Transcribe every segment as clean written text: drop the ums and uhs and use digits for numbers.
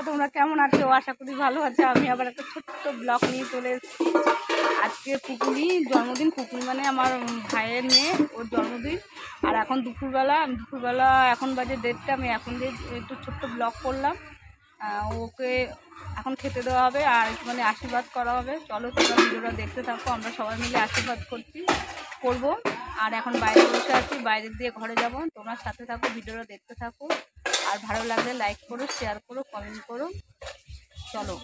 তোমরা কেমন আছো? আশা করি ভালো আছো। আমি আবার একটা ছোট্ট ব্লগ নিয়ে চলে এসেছি। আজকে পুকুরি জন্মদিন, পুকুরি মানে আমার ভাইয়ের মেয়ে, ওর জন্মদিন। আর এখন দুপুরবেলা এখন বাজে 1:30। আমি এখন যে একটু ছোট্ট ব্লগ করলাম। ওকে এখন খেতে দেওয়া হবে আর একটু মানে আশীর্বাদ করা হবে। চলো তোমরা ভিডিওটা দেখতে থাকো, আমরা সবাই মিলে আশীর্বাদ করবো। আর এখন বাইরে বসে আছি, বাইরের দিয়ে ঘরে যাব। তোমরা সাথে থাকো, ভিডিওটা দেখতে থাকো। আর ভালো লাগলে লাইক করো, শেয়ার করো, কমেন্ট করো। চলো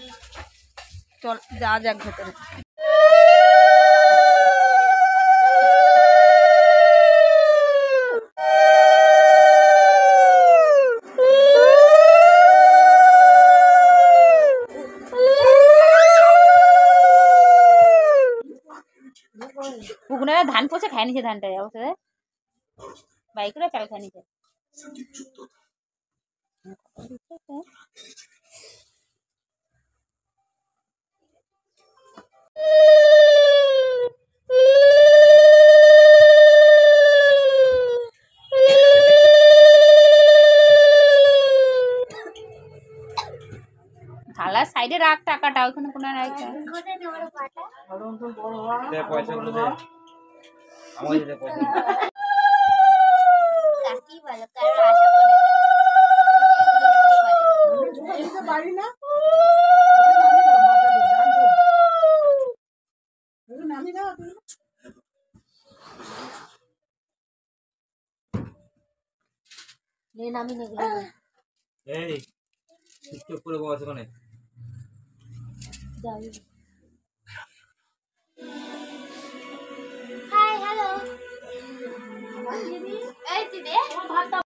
যাওয়া যাক ভেতরে। পুকুরে ধান পচে খাই নিছে, ধানটা অবশ্যই বাইকরা চাল খাই নিছে। থালার সাইডে রাখ টাকাটা, ওখানে কোনো রাখা। পয়সাগুলো দে, আমার দিতে পয়সা। কাকি ভালো, কারণ আশা করে বাড়ি না নামি দাও। নামি নেগুলো এই চুপ করে বস ওখানে। হাই হ্যালো এই দিদি ভাতটা